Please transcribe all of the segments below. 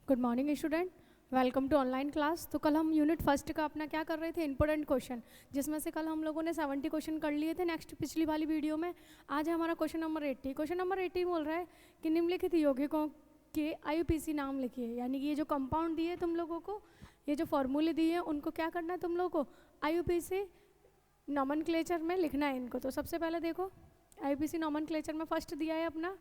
Good morning student, welcome to online class. तो कल हम यूनिट फर्स्ट का अपना क्या कर रहे थे, इंपॉर्टेंट क्वेश्चन, जिसमें से कल हम लोगों ने 70 क्वेश्चन कर लिए थे नेक्स्ट पिछली वाली वीडियो में। आज है हमारा क्वेश्चन नंबर 80। क्वेश्चन नंबर 80 बोल रहा है कि निम्नलिखित यौगिकों के आईयूपीएसी नाम लिखिए। यानी कि ये जो कंपाउंड दिए तुम लोगों को, ये जो फॉर्मूले दिए हैं, उनको क्या करना है तुम लोगों को, आईयूपीएसी नॉमेनक्लेचर में लिखना है इनको। तो सबसे पहले देखो, आईयूपीएसी नॉमेनक्लेचर में फर्स्ट दिया है अपना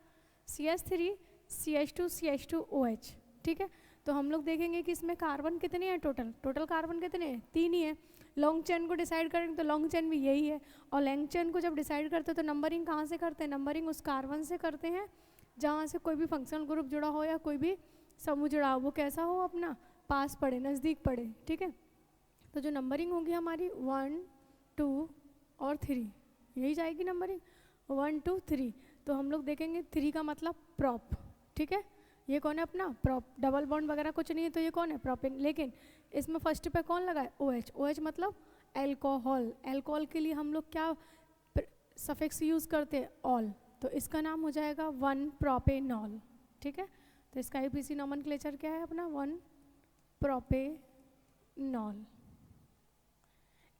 CH3 CH2 CH2OH। ठीक है, तो हम लोग देखेंगे कि इसमें कार्बन कितने हैं, टोटल कार्बन कितने हैं, 3 ही है। लॉन्ग चेन को डिसाइड करेंगे तो लॉन्ग चेन भी यही है। और लॉन्ग चेन को जब डिसाइड करते हैं तो नंबरिंग कहाँ से करते हैं, नंबरिंग उस कार्बन से करते हैं जहाँ से कोई भी फंक्शनल ग्रुप जुड़ा हो या कोई भी समूह जुड़ा हो, वो कैसा हो, अपना पास पड़े, नज़दीक पड़े। ठीक है, तो जो नंबरिंग होगी हमारी 1 2 और 3, यही जाएगी नंबरिंग 1 2 3। तो हम लोग देखेंगे 3 का मतलब प्रॉप। ठीक है, ये कौन है अपना प्रॉप, डबल बॉन्ड वगैरह कुछ नहीं है, तो ये कौन है प्रोपेन। लेकिन इसमें फर्स्ट पे कौन लगा है, OH। OH मतलब एल्कोहल। एल्कोहल के लिए हम लोग क्या सफिक्स यूज़ करते हैं, ऑल। तो इसका नाम हो जाएगा 1 प्रोपेनॉल। ठीक है, तो इसका आईयूपीएसी नॉमेनक्लेचर क्या है अपना, 1 प्रोपेनॉल।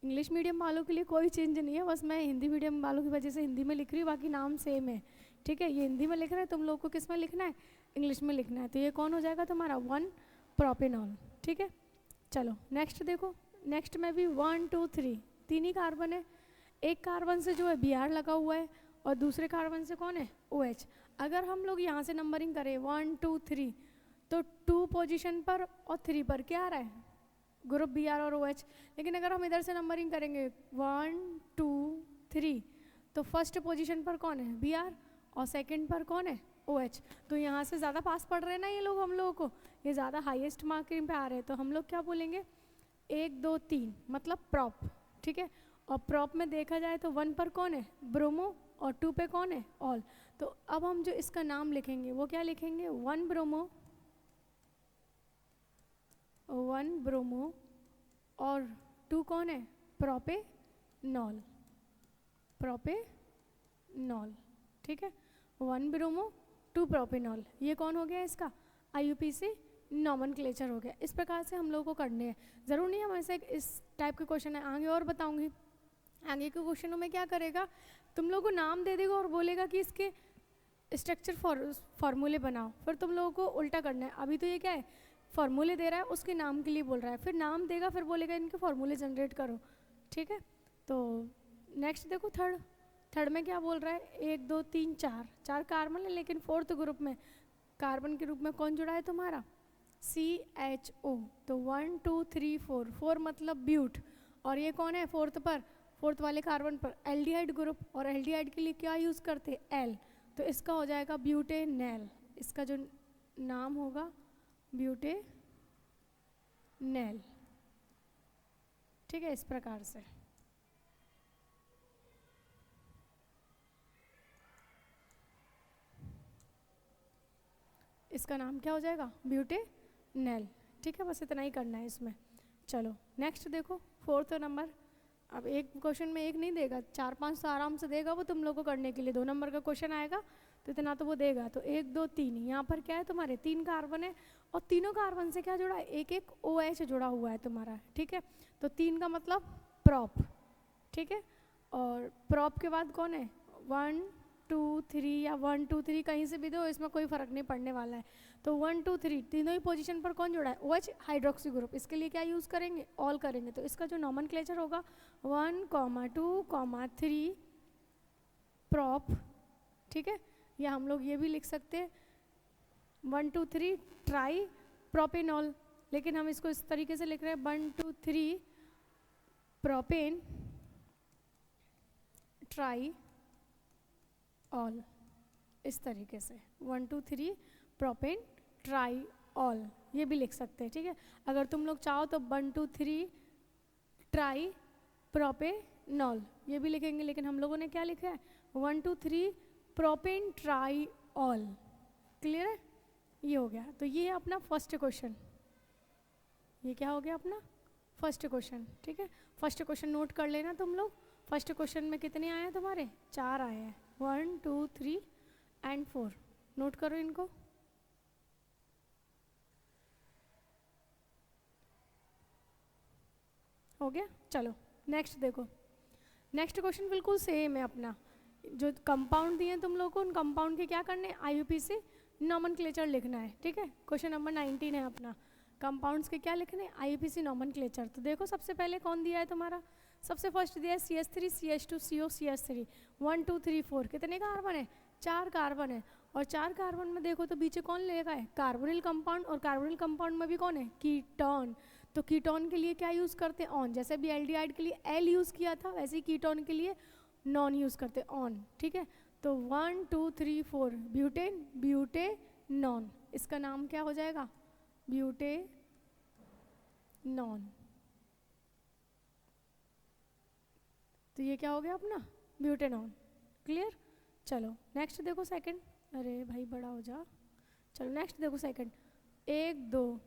इंग्लिश मीडियम वालों के लिए कोई चेंज नहीं है, बस मैं हिंदी मीडियम वालों की वजह से हिंदी में लिख रही हूँ, बाकी नाम सेम है। ठीक है, ये हिंदी में लिख रहे हैं, तुम लोग को किस में लिखना है, इंग्लिश में लिखना है। तो ये कौन हो जाएगा तुम्हारा 1 प्रोपेनॉल। ठीक है, चलो नेक्स्ट देखो। नेक्स्ट में भी 1 2 3 तीन ही कार्बन है। एक कार्बन से जो है Br लगा हुआ है और दूसरे कार्बन से कौन है, OH। अगर हम लोग यहाँ से नंबरिंग करें 1 2 3, तो 2 पोजीशन पर और 3 पर क्या आ रहा है, ग्रुप Br और OH। लेकिन अगर हम इधर से नंबरिंग करेंगे 1 2 3, तो फर्स्ट पोजीशन पर कौन है, Br, और सेकंड पर कौन है, OH। तो यहाँ से ज़्यादा पास पढ़ रहे हैं ना ये लोग, हम लोगों को ये ज़्यादा हाईएस्ट मार्किंग पे आ रहे हैं। तो हम लोग क्या बोलेंगे, 1 2 3 मतलब प्रॉप। ठीक है, और प्रॉप में देखा जाए तो 1 पर कौन है, ब्रोमो, और 2 पे कौन है, ऑल। तो अब हम जो इसका नाम लिखेंगे वो क्या लिखेंगे, 1 ब्रोमो, 1 ब्रोमो, और 2 कौन है, प्रोपेनॉल, प्रोपेनॉल। ठीक है, 1 ब्रोमो 2 प्रोपेनॉल, ये कौन हो गया इसका आईयूपीएसी नॉमेनक्लेचर हो गया। इस प्रकार से हम लोगों को करने हैं। ज़रूर नहीं हमारे से इस टाइप के क्वेश्चन है, आगे और बताऊंगी। आगे के क्वेश्चनों में क्या करेगा, तुम लोगों को नाम दे देगा और बोलेगा कि इसके स्ट्रक्चर फॉर्मूले बनाओ, फिर तुम लोगों को उल्टा करना है। अभी तो ये क्या है, फॉर्मूले दे रहा है, उसके नाम के लिए बोल रहा है, फिर नाम देगा, फिर बोलेगा इनके फॉर्मूले जनरेट करो। ठीक है, तो नेक्स्ट देखो, थर्ड में क्या बोल रहा है, 1 2 3 4 कार्बन है, लेकिन फोर्थ ग्रुप में कार्बन के रूप में कौन जुड़ा है तुम्हारा, CHO। तो 1 2 3 4, 4 मतलब ब्यूट, और ये कौन है फोर्थ पर, फोर्थ वाले कार्बन पर एल्डिहाइड ग्रुप, और एल्डिहाइड के लिए क्या यूज़ करते हैं, L। तो इसका हो जाएगा ब्यूटेनैल, इसका जो नाम होगा ब्यूटेनैल। ठीक है, इस प्रकार से इसका नाम क्या हो जाएगा, ब्यूटेनैल। ठीक है, बस इतना ही करना है इसमें। चलो नेक्स्ट देखो, फोर्थ नंबर। अब एक क्वेश्चन में एक नहीं देगा, 4 5 तो आराम से देगा वो तुम लोग को करने के लिए। 2 नंबर का क्वेश्चन आएगा तो इतना तो वो देगा। तो 1 2 3, यहाँ पर क्या है तुम्हारे 3 कार्बन है, और तीनों कार्बन से क्या जुड़ा है, एक एक OH जुड़ा हुआ है तुम्हारा। ठीक है, तो 3 का मतलब प्रॉप। ठीक है, और प्रॉप के बाद कौन है, 1 2 3 या 1 2 3 कहीं से भी दो, इसमें कोई फ़र्क नहीं पड़ने वाला है। तो 1 2 3 तीनों ही पोजीशन पर कौन जुड़ा है, OH हाइड्रोक्सी ग्रुप। इसके लिए क्या यूज़ करेंगे, ऑल करेंगे। तो इसका जो नॉमेनक्लेचर होगा 1 2 3 प्रॉप। ठीक है, या हम लोग ये भी लिख सकते हैं 1 2 3 ट्राई प्रोपेनॉल, लेकिन हम इसको इस तरीके से लिख रहे हैं 1 2 3 प्रोपेन ट्राई ऑल, इस तरीके से 1 2 3 प्रोपेन ट्राई ऑल, ये भी लिख सकते हैं। ठीक है, अगर तुम लोग चाहो तो 1 2 3 ट्राई प्रोपेनॉल, ये भी लिखेंगे, लेकिन हम लोगों ने क्या लिखा है, 1 2 3 प्रोपेन ट्राई ऑल। क्लियर है, ये हो गया। तो ये है अपना फर्स्ट क्वेश्चन, ये क्या हो गया अपना फर्स्ट क्वेश्चन। ठीक है, फर्स्ट क्वेश्चन नोट कर लेना तुम लोग। फर्स्ट क्वेश्चन में कितने आए हैं तुम्हारे, 4 आए हैं, 1 2 3 एंड 4। नोट करो इनको। हो गया। चलो नेक्स्ट देखो, नेक्स्ट क्वेश्चन बिल्कुल सेम है अपना। जो कंपाउंड दिए हैं तुम लोग को, उन कंपाउंड के क्या करने हैं, IUPAC नॉमेनक्लेचर लिखना है, ठीक है। क्वेश्चन नंबर 19 है अपना, कंपाउंड्स के क्या लिखने हैं, IUPAC नॉमेनक्लेचर। तो देखो सबसे पहले कौन दिया है तुम्हारा, सबसे फर्स्ट दिया है CH3 CH2 CO CH3, 1 2 3 4, कितने कार्बन है, 4 कार्बन है। और 4 कार्बन में देखो तो बीच कौन लेगा है, कार्बोनिल कंपाउंड, और कार्बोनिल कंपाउंड में भी कौन है, कीटोन। तो कीटोन के लिए क्या यूज़ करते हैं, ऑन। जैसे भी एल्डिहाइड के लिए एल यूज़ किया था, वैसे ही कीटोन के लिए नॉन यूज़ करते ऑन, ठीक है। तो 1 2 3 4 ब्यूटेन, ब्यूटे नॉन, इसका नाम क्या हो जाएगा, ब्यूटे नॉन। तो ये क्या हो गया अपना, ब्यूटेनॉन। क्लियर। चलो नेक्स्ट देखो सेकंड, अरे भाई बड़ा हो जा। चलो नेक्स्ट देखो सेकंड, 1 2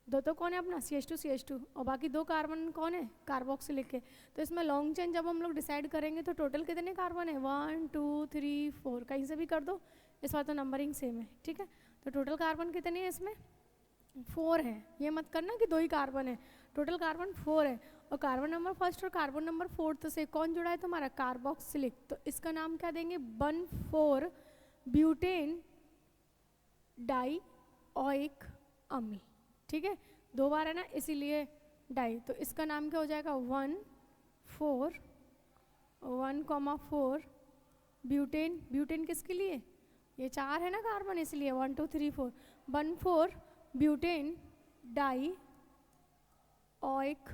2 तो कौन है अपना, CH2 CH2, और बाकी 2 कार्बन कौन है, कार्बोक्सिलिक के। तो इसमें लॉन्ग चेन जब हम लोग डिसाइड करेंगे तो टोटल कितने कार्बन है, 1 2 3 4, कहीं से भी कर दो, इस बार तो नंबरिंग सेम है, ठीक है। तो टोटल कार्बन कितने हैं इसमें, 4 है। ये मत करना कि 2 ही कार्बन है, टोटल कार्बन 4 है। और कार्बन नंबर फर्स्ट और कार्बन नंबर 4 से कौन जुड़ा है तुम्हारा, कार्बोक्सिलिक। तो इसका नाम क्या देंगे, 1,4 ब्यूटेन डाइओइक अम्ल, ठीक है। 2 बार है ना इसीलिए डाई, तो इसका नाम क्या हो जाएगा, 1,4 ब्यूटेन। ब्यूटेन किसके लिए, ये 4 है ना कार्बन, इसलिए 1 2 3 4, 1,4 ब्यूटेन डाई ऑइक।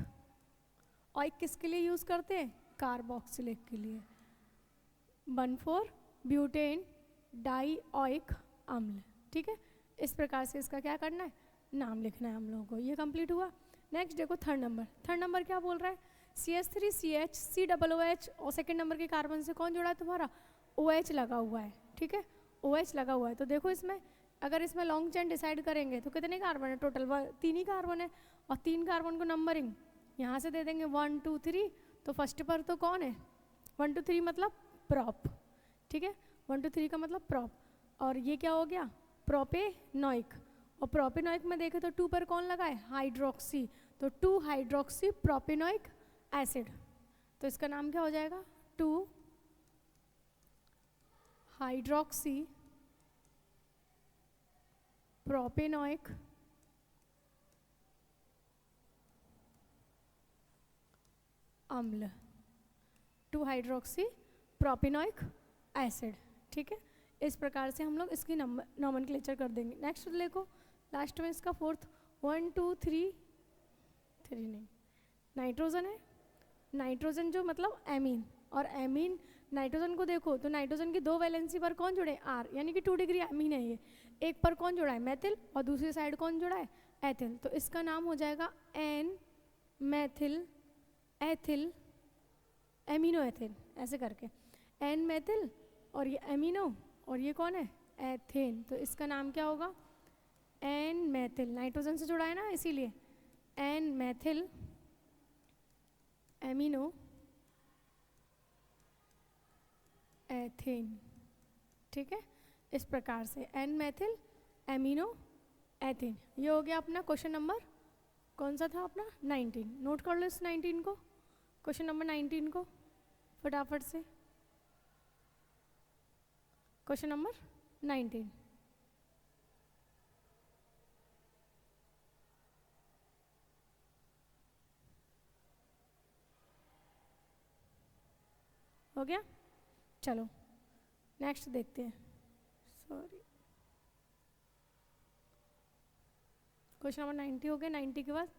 ऑइक किसके लिए यूज़ करते हैं, कार्बोक्सिलिक के लिए। 1,4 ब्यूटेन डाई ऑइक अम्ल, ठीक है। इस प्रकार से इसका क्या करना है, नाम लिखना है हम लोगों को। ये कंप्लीट हुआ। नेक्स्ट देखो थर्ड नंबर, थर्ड नंबर क्या बोल रहा है, CH3 CH COOH, और सेकेंड नंबर के कार्बन से कौन जुड़ा है तुम्हारा, OH लगा हुआ है, ठीक है। OH लगा हुआ है। तो देखो इसमें अगर इसमें लॉन्ग चेन डिसाइड करेंगे तो कितने कार्बन है, टोटल 3 ही कार्बन है। और 3 कार्बन को नंबरिंग यहाँ से दे देंगे 1 2 3, तो फर्स्ट पर तो कौन है, 1 2 3 मतलब प्रॉप, ठीक है। 1 2 3 का मतलब प्रॉप। और ये क्या हो गया, प्रोपेनॉइक। और प्रोपेनॉइक में देखें तो 2 पर कौन लगा है, हाइड्रोक्सी, तो 2 हाइड्रोक्सी प्रोपेनॉइक एसिड। तो इसका नाम क्या हो जाएगा, 2 हाइड्रोक्सी प्रोपेनॉइक अम्ल, 2 हाइड्रोक्सी प्रोपेनॉइक एसिड, ठीक है। इस प्रकार से हम लोग इसकी नॉमेनक्लेचर कर देंगे। नेक्स्ट देखो लास्ट में इसका फोर्थ, 1 2 3 नहीं, नाइट्रोजन है। नाइट्रोजन जो मतलब एमीन, और एमीन नाइट्रोजन को देखो तो नाइट्रोजन की 2 वैलेंसी पर कौन जुड़े, R, यानी कि 2 डिग्री एमीन है ये। एक पर कौन जुड़ा है, मेथिल, और दूसरी साइड कौन जुड़ा है, एथिल। तो इसका नाम हो जाएगा N methyl ethyl amino ethyl, ऐसे करके N मेथिल और ये एमिनो, और ये कौन है, एथेन। तो इसका नाम क्या होगा, N मेथिल, नाइट्रोजन से जुड़ा है ना इसीलिए N मेथिल एमिनो एथेन, ठीक है। इस प्रकार से N मेथिल एमिनो एथेन। ये हो गया अपना क्वेश्चन नंबर, कौन सा था अपना, 19। नोट कर लो इस 19 को, क्वेश्चन नंबर 19 को फटाफट से। क्वेश्चन नंबर 19, हो गया। चलो नेक्स्ट देखते हैं, सॉरी क्वेश्चन नंबर 90 हो गया। 90 के बाद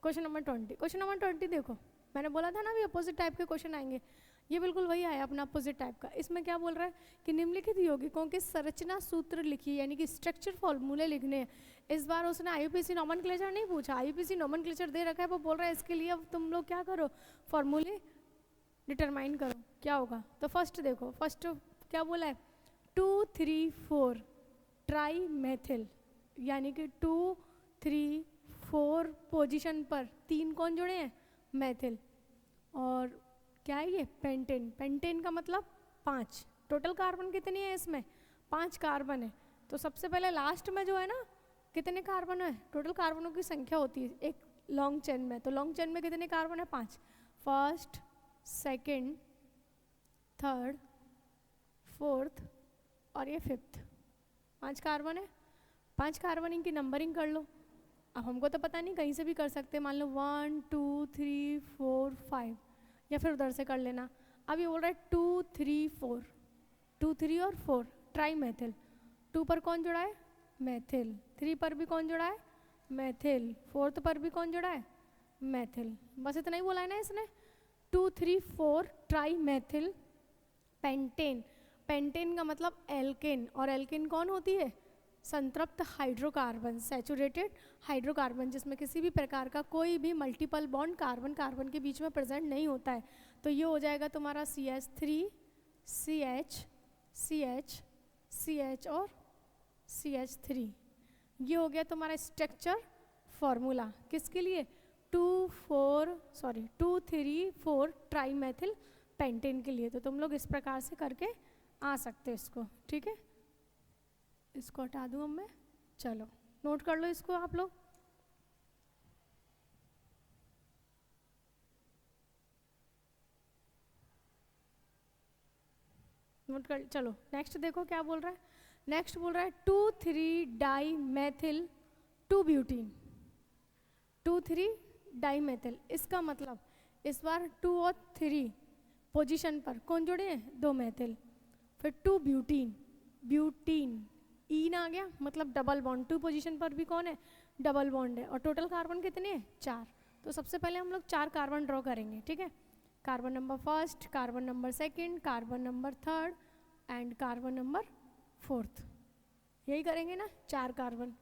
क्वेश्चन नंबर 20। क्वेश्चन नंबर 20 देखो, मैंने बोला था ना भी अपोजिट टाइप के क्वेश्चन आएंगे, ये बिल्कुल वही आया अपना अपोजिट टाइप का। इसमें क्या बोल रहा है कि निम्नलिखित यौगिकों के संरचना सूत्र लिखिए, यानी कि स्ट्रक्चर फॉर्मूले लिखने हैं। इस बार उसने IUPAC नॉमेनक्लेचर नहीं पूछा, IUPAC नॉमेनक्लेचर दे रखा है, वो बोल रहा है इसके लिए अब तुम लोग क्या करो, फॉर्मूले डिटरमाइन करो क्या होगा। तो फर्स्ट देखो, फर्स्ट क्या बोला है, 2 3 4 ट्राई मेथिल, यानी कि 2 3 4 पोजीशन पर 3 कौन जुड़े हैं, मेथिल। और क्या है ये, पेंटेन। पेंटेन का मतलब 5। टोटल कार्बन कितनी है इसमें, 5 कार्बन है। तो सबसे पहले लास्ट में जो है ना, कितने कार्बन है, टोटल कार्बनों की संख्या होती है, एक लॉन्ग चेन में। तो लॉन्ग चेन में कितने कार्बन है? 5। फर्स्ट, सेकंड, थर्ड, फोर्थ और ये फिफ्थ, 5 कार्बन है। 5 कार्बन इनकी नंबरिंग कर लो। अब हमको तो पता नहीं, कहीं से भी कर सकते हैं। मान लो 1 2 3 4 5, या फिर उधर से कर लेना। अब ये बोल रहा है 2 3 4, 2 3 और 4 ट्राई मैथिल। 2 पर कौन जुड़ा है? मैथिल। 3 पर भी कौन जुड़ा है? मैथिल। 4th पर भी कौन जुड़ा है? मैथिल। बस इतना ही बोला है ना इसने। 2 3 4 ट्राई मैथिल पेंटेन। पेंटेन का मतलब एल्केन, और एल्केन कौन होती है? संतृप्त हाइड्रोकार्बन, सैचुरेटेड हाइड्रोकार्बन, जिसमें किसी भी प्रकार का कोई भी मल्टीपल बॉन्ड कार्बन कार्बन के बीच में प्रेजेंट नहीं होता है। तो ये हो जाएगा तुम्हारा CH3 CH CH CH और CH3। ये हो गया तुम्हारा स्ट्रक्चर फॉर्मूला किसके लिए? 2 3 4 ट्राई मैथिल पेंटेन के लिए। तो तुम लोग इस प्रकार से करके आ सकते हो इसको, ठीक है। इसको हटा दूँ अब मैं, चलो नोट कर लो इसको आप लोग। नोट कर, चलो नेक्स्ट देखो क्या बोल रहा है। नेक्स्ट बोल रहा है 2 3 dimethyl 2 butene. 2 3 dimethyl, इसका मतलब इस बार 2 और 3 पोजीशन पर कौन जुड़े हैं? 2 मैथिल। फिर 2 ब्यूटीन, ब्यूटीन ईन आ गया, मतलब डबल बॉन्ड। 2 पोजीशन पर भी कौन है? डबल बॉन्ड है। और टोटल कार्बन कितने हैं? 4। तो सबसे पहले हम लोग 4 कार्बन ड्रॉ करेंगे, ठीक है। Carbon number first, carbon number second, carbon number third and carbon number fourth. यही करेंगे ना, 4 कार्बन।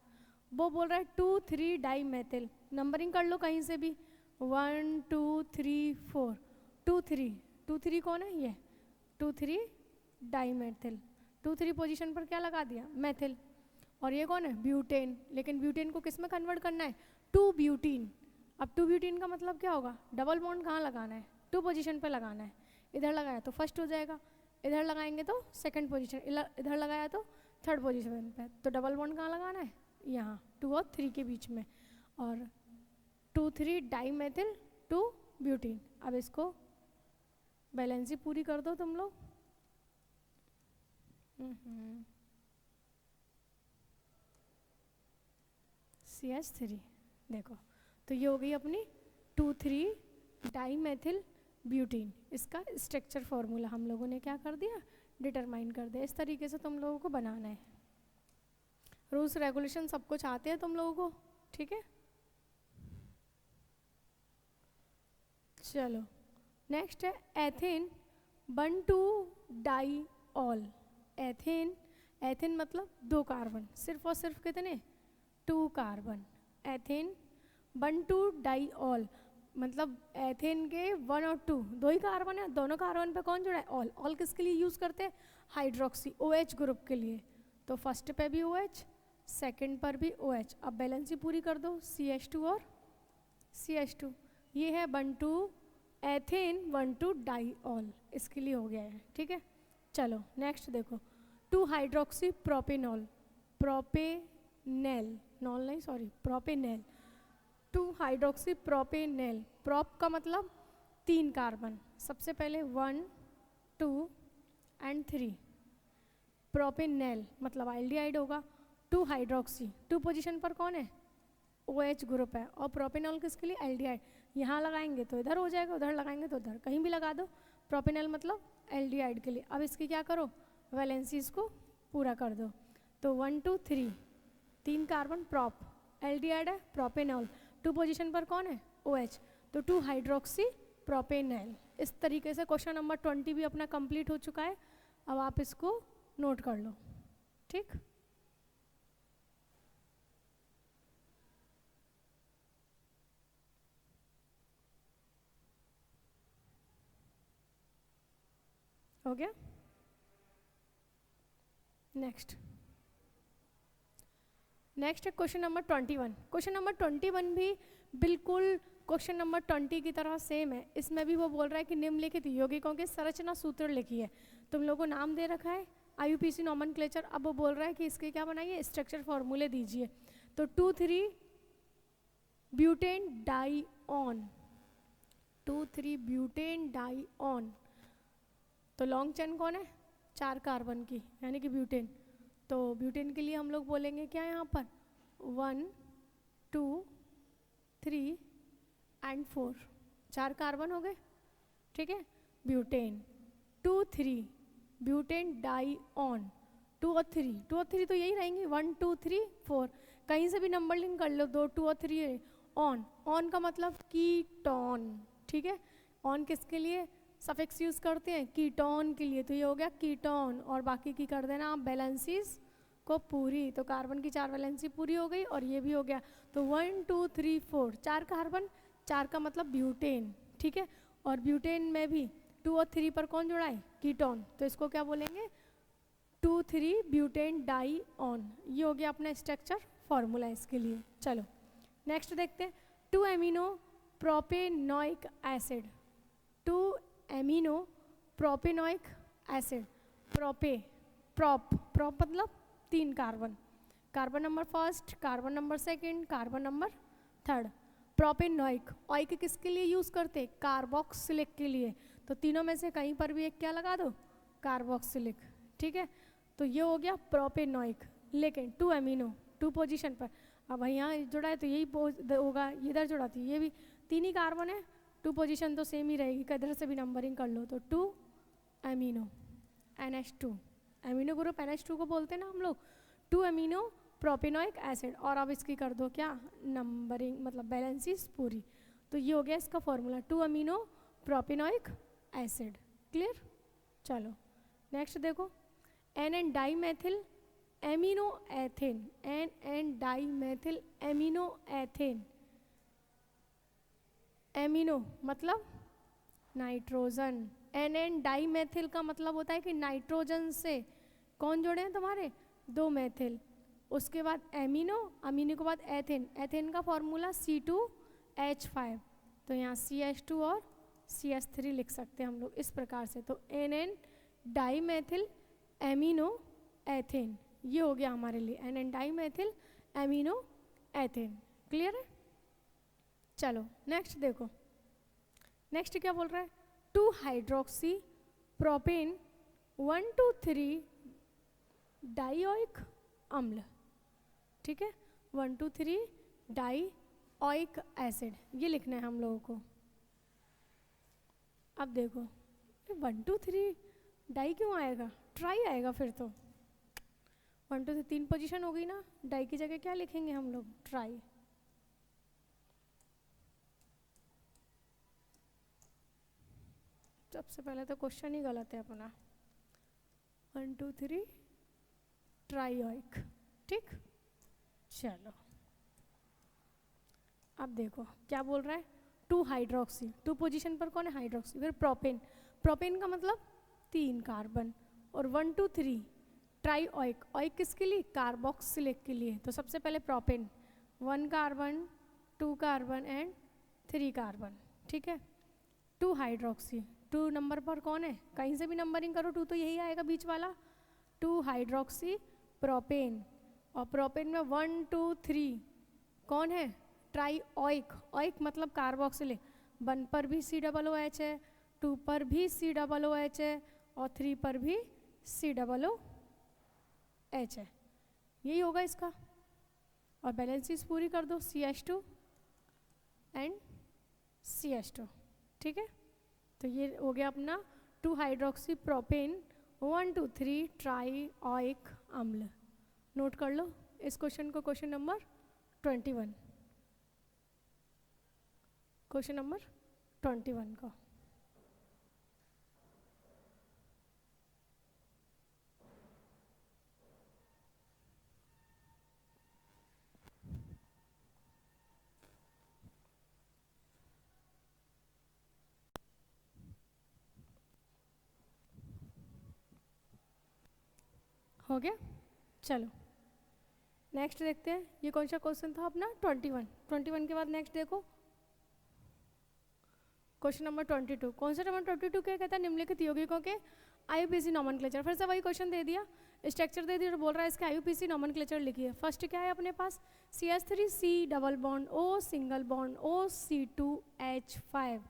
वो बोल रहा है 2 3 डाई मैथिल। नंबरिंग कर लो कहीं से भी, 1 2 3 4, 2 3, 2 3 कौन है? ये 2 3 डाई मैथिल। 2 3 पोजीशन पर क्या लगा दिया? मैथिल। और ये कौन है? ब्यूटेन। लेकिन ब्यूटेन को किस में कन्वर्ट करना है? 2 ब्यूटीन। अब 2 ब्यूटीन का मतलब क्या होगा? डबल बॉन्ड कहाँ लगाना है? 2 पोजीशन पे लगाना है। इधर लगाया तो फर्स्ट हो जाएगा, इधर लगाएंगे तो सेकंड पोजीशन, इधर लगाया तो थर्ड पोजीशन पे। तो डबल बॉन्ड कहाँ लगाना है? यहाँ 2 और 3 के बीच में। और 2 3 डाई मैथिल 2 ब्यूटीन। अब इसको बैलेंसी पूरी कर दो तुम लोग। CH3 देखो, तो ये हो गई अपनी 2 3 डाई मैथिल ब्यूटीन। इसका स्ट्रक्चर फॉर्मूला हम लोगों ने क्या कर दिया? डिटरमाइन कर दिया। इस तरीके से तुम लोगों को बनाना है। रूल्स रेगुलेशन सब कुछ आते हैं तुम लोगों को, ठीक है। चलो नेक्स्ट है ethane 1 2 diol. Ethane, ethane मतलब 2 कार्बन, सिर्फ और सिर्फ कितने? 2 कार्बन। एथेन 1 2 डाई ऑल, मतलब एथेन के 1 और 2 दो ही कार्बन है। दोनों कार्बन पे कौन जुड़ा है? ऑल। ऑल किसके लिए यूज़ करते हैं? हाइड्रोक्सी, OH ग्रुप के लिए। तो फर्स्ट पे भी OH, सेकंड पर भी OH। अब बैलेंस ही पूरी कर दो, CH2 और CH2। ये है 1 2 एथेन 1 2 डाई ऑल, इसके लिए हो गया है, ठीक है। चलो नेक्स्ट देखो 2 हाइड्रोक्सी प्रोपेनॉल, प्रोपेनेल, नॉल नहीं सॉरी, प्रोपेनेल। 2 हाइड्रोक्सी प्रोपेनेल, प्रोप का मतलब 3 कार्बन। सबसे पहले 1 2 एंड 3। प्रोपेनेल मतलब एल्डिहाइड होगा। 2 हाइड्रोक्सी, 2 पोजीशन पर कौन है? OH ग्रुप है। और प्रोपेनॉल किसके लिए? एल्डिहाइड। यहाँ लगाएंगे तो इधर हो जाएगा, उधर लगाएंगे तो उधर, कहीं भी लगा दो। प्रोपेनॉल मतलब एल्डिहाइड के लिए। अब इसकी क्या करो? वैलेंसीज को पूरा कर दो। तो 1 2 3, 3 कार्बन प्रोप, एल्डिहाइड है प्रोपेनॉल। 2 पोजीशन पर कौन है? OH। तो 2 हाइड्रोक्सी प्रोपेनॉल। इस तरीके से क्वेश्चन नंबर 20 भी अपना कंप्लीट हो चुका है। अब आप इसको नोट कर लो, ठीक। हो गया। नेक्स्ट है क्वेश्चन नंबर 21। क्वेश्चन नंबर 21 भी बिल्कुल क्वेश्चन नंबर 20 की तरह सेम है। इसमें भी वो बोल रहा है कि निम्नलिखित यौगिकों के संरचना सूत्र लिखिए। तुम लोगों को नाम दे रखा है IUPAC नॉमेनक्लेचर। अब वो बोल रहा है कि इसके क्या बनाइए? स्ट्रक्चर फॉर्मूले दीजिए। तो 2 3 butane dione, 2 3 butane dione. तो लॉन्ग चेन कौन है? 4 कार्बन की, यानी कि ब्यूटेन। तो ब्यूटेन के लिए हम लोग बोलेंगे क्या यहाँ पर? 1 2 3 एंड 4, 4 कार्बन हो गए, ठीक है। ब्यूटेन 2 3 ब्यूटेन डाई ऑन, 2 और 3 तो यही रहेंगे, 1 2 3 4, कहीं से भी नंबर लिंक कर लो, 2 2 और 3 ऑन। ऑन का मतलब कीटोन, ठीक है। ऑन किसके लिए सफिक्स यूज करते हैं? कीटोन के लिए। तो ये हो गया कीटोन, और बाकी की कर देना आप वैलेंसीज को पूरी। तो कार्बन की 4 वैलेंसी पूरी हो गई, और ये भी हो गया। तो 1 2 3 4, 4 कार्बन, 4 का मतलब ब्यूटेन, ठीक है। और ब्यूटेन में भी 2 और 3 पर कौन जुड़ा है? कीटोन। तो इसको क्या बोलेंगे? 2 3 ब्यूटेन डाई ऑन। ये हो गया अपना स्ट्रक्चर फॉर्मूला इसके लिए। चलो नेक्स्ट देखते हैं, 2 amino propanoic acid, 2 amino propanoic acid. Prop मतलब 3 carbon, carbon number first, carbon number second, carbon number third. Propanoic, ऑइक किसके लिए यूज करते? कार्बोक्सिलिक के लिए। तो तीनों में से कहीं पर भी एक क्या लगा दो? कार्बोक्सिलिक, ठीक है। तो ये हो गया प्रोपेनोइक। लेकिन 2 एमिनो 2 पोजीशन पर, अब यहाँ जुड़ा है तो यही होगा, इधर जुड़ा तो ये भी 3 ही कार्बन है, 2 पोजीशन तो सेम ही रहेगी, किधर से भी नंबरिंग कर लो। तो 2 amino NH2, amino group NH2 को बोलते हैं ना हम लोग, 2 एमिनो प्रोपेनोइक एसिड। और अब इसकी कर दो क्या? नंबरिंग, मतलब बैलेंसिस पूरी। तो ये हो गया इसका formula, 2 amino propanoic acid. Clear? चलो नेक्स्ट देखो, N dimethyl amino ethane, N dimethyl amino ethane. Amino मतलब नाइट्रोजन, एन डाईमेथिल का मतलब होता है कि नाइट्रोजन से कौन जुड़े हैं तुम्हारे? 2 मेथिल। उसके बाद एमिनो, अमीनो के बाद एथेन, एथेन का फॉर्मूला C2H5। तो यहाँ CH2 और CH3 लिख सकते हैं हम लोग इस प्रकार से। तो एन डाईमेथिल एमिनो एथेन, ये हो गया हमारे लिए N dimethyl amino ethane. Clear है? चलो नेक्स्ट देखो, नेक्स्ट क्या बोल रहा है? 2 हाइड्रोक्सी प्रोपेन 1 2 3 डाइओइक अम्ल, ठीक है। 1 2 3 डाइओइक एसिड, ये लिखना है हम लोगों को। अब देखो 1 2 3 डाई क्यों आएगा? ट्राई आएगा फिर तो। 1 2 3 पोजीशन हो गई ना, डाई की जगह क्या लिखेंगे हम लोग? ट्राई। सबसे पहले तो क्वेश्चन ही गलत है अपना। 1 2 3 ट्राइओइक, ठीक। चलो अब देखो क्या बोल रहा है? 2 हाइड्रोक्सी, 2 पोजीशन पर कौन है? हाइड्रोक्सी। फिर प्रोपेन, प्रोपेन का मतलब 3 कार्बन। और 1 2 3 ट्राइओइक, ऑइक किसके लिए? कार्बोक्सिलिक के लिए। तो सबसे पहले propane, 1 carbon 2 carbon and 3 carbon, ठीक है। 2 हाइड्रोक्सी, 2 नंबर पर कौन है? कहीं से भी नंबरिंग करो 2 तो यही आएगा बीच वाला। 2 हाइड्रोक्सी प्रोपेन, और प्रोपेन में 1 2 3 कौन है? ट्राइओइक, ऑइक मतलब कार्बोक्सिलिक। 1 पर भी COOH है, 2 पर भी COOH है, और 3 पर भी COOH है। यही होगा इसका। और बैलेंसिस पूरी कर दो, CH2 एंड CH2, ठीक है। तो ये हो गया अपना 2 हाइड्रोक्सी प्रोपेन 1 2 3 ट्राइओइक अम्ल। नोट कर लो इस क्वेश्चन को, क्वेश्चन नंबर 21, क्वेश्चन नंबर 21 को। हो गया? चलो नेक्स्ट देखते हैं, ये कौन सा क्वेश्चन था अपना? 21 के बाद नेक्स्ट देखो क्वेश्चन नंबर 22। कौन सा नंबर 22 क्या कहता है? निम्नलिखित यौगिकों के IUPAC नॉमेनक्लेचर। फिर से वही क्वेश्चन दे दिया स्ट्रक्चर दे दिया, बोल रहा है इसके आईयूपीएसी नोमेनक्लेचर लिखिए। फर्स्ट क्या है अपने पास, CH3 C double bond O single bond O C2H5,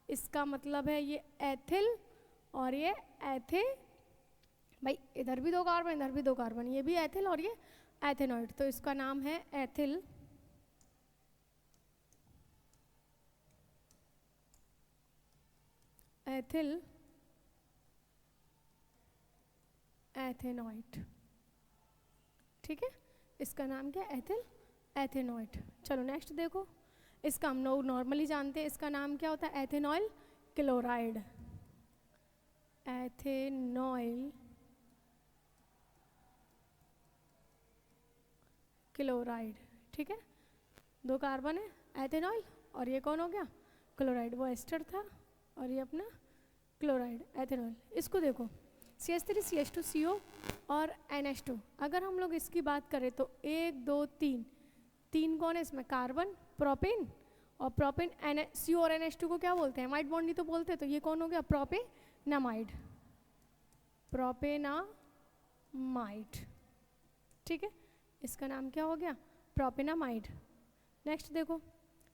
इसका मतलब है ये एथिल और ये एथे, भाई इधर भी 2 कार्बन इधर भी 2 कार्बन, ये भी एथिल और ये एथेनॉइड, तो इसका नाम है एथिल एथिल एथेनॉइड। ठीक है, इसका नाम क्या है, एथिल एथेनॉइड। चलो नेक्स्ट देखो, इसका हम लोग नॉर्मली जानते हैं, इसका नाम क्या होता है, एथेनॉइल क्लोराइड, एथेनॉइल क्लोराइड। ठीक है, 2 कार्बन है एथेनॉइल और ये कौन हो गया, क्लोराइड, वो एस्टर था और ये अपना क्लोराइड एथेनॉइल। इसको देखो CH3 CH2 CO और NH2, अगर हम लोग इसकी बात करें तो 1 2 3 3 कौन है इसमें, कार्बन, प्रोपेन, और प्रोपेन CO और NH2 को क्या बोलते हैं, एमाइड बॉन्ड ही तो बोलते हैं, तो ये कौन हो गया, प्रोपेनामाइड, प्रोपेनामाइड। ठीक है, इसका नाम क्या हो गया, प्रोपेनामाइड। नेक्स्ट देखो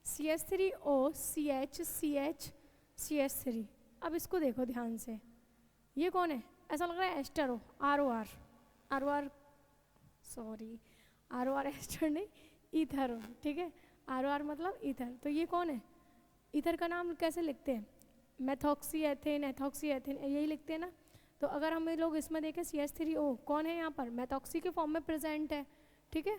CH3O CH CH CH3, अब इसको देखो ध्यान से, ये कौन है, ऐसा लग रहा है एस्टर हो, ROR सॉरी ROR एस्टर नहीं, ईथर हो। ठीक है, ROR मतलब ईथर, तो ये कौन है, ईथर का नाम कैसे लिखते हैं, मेथॉक्सी एथेन, एथॉक्सी एथेन, यही लिखते हैं ना। तो अगर हम लोग इसमें देखें CH3O कौन है, यहाँ पर मेथॉक्सी के फॉर्म में प्रेजेंट है। ठीक है,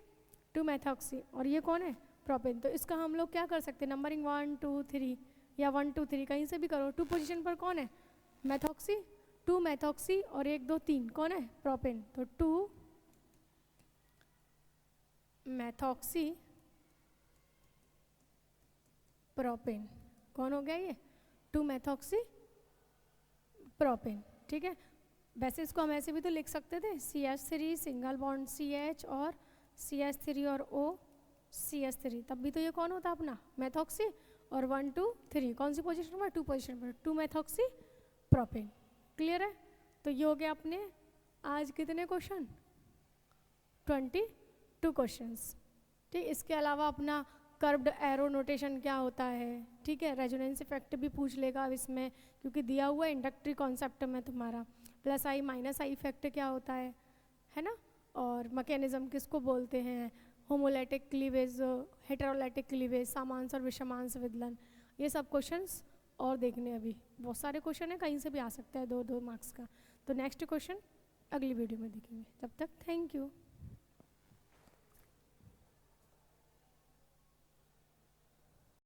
2 मेथॉक्सी, और ये कौन है, प्रोपेन। तो इसका हम लोग क्या कर सकते हैं, नंबरिंग 1 2 3 या 1 2 3 कहीं से भी करो। 2 पोजीशन पर कौन है, मेथॉक्सी, 2 मेथॉक्सी और 1 2 3 कौन है, प्रोपेन, तो 2 मेथॉक्सी प्रोपेन, कौन हो गया ये, 2 मेथॉक्सी प्रोपेन। ठीक है, वैसे इसको हम ऐसे भी तो लिख सकते थे, CH3 सिंगल बॉन्ड CH और CH3 और O CH3, तब भी तो ये कौन होता अपना, मेथॉक्सी, और 1 2 3 कौन सी पोजीशन पर, 2 पोजीशन पर, 2 मेथॉक्सी प्रोपेन। क्लियर है, तो ये हो गया अपने आज कितने क्वेश्चन, 22 क्वेश्चंस। ठीक, इसके अलावा अपना कर्व्ड एरो नोटेशन क्या होता है, ठीक है, रेजोनेंस इफेक्ट भी पूछ लेगा अब इसमें, क्योंकि दिया हुआ इंडक्टरी कॉन्सेप्ट में तुम्हारा, +I -I इफेक्ट क्या होता है ना, और मैकेनिज्म किसको बोलते हैं, होमोलैटिक क्लीवेज, हेटेरोलैटिक क्लीवेज, समांश और विषमांश विदलन, ये सब क्वेश्चंस और देखने, अभी बहुत सारे क्वेश्चन है, कहीं से भी आ सकता है 2 2 मार्क्स का। तो नेक्स्ट क्वेश्चन अगली वीडियो में देखेंगे, तब तक थैंक यू।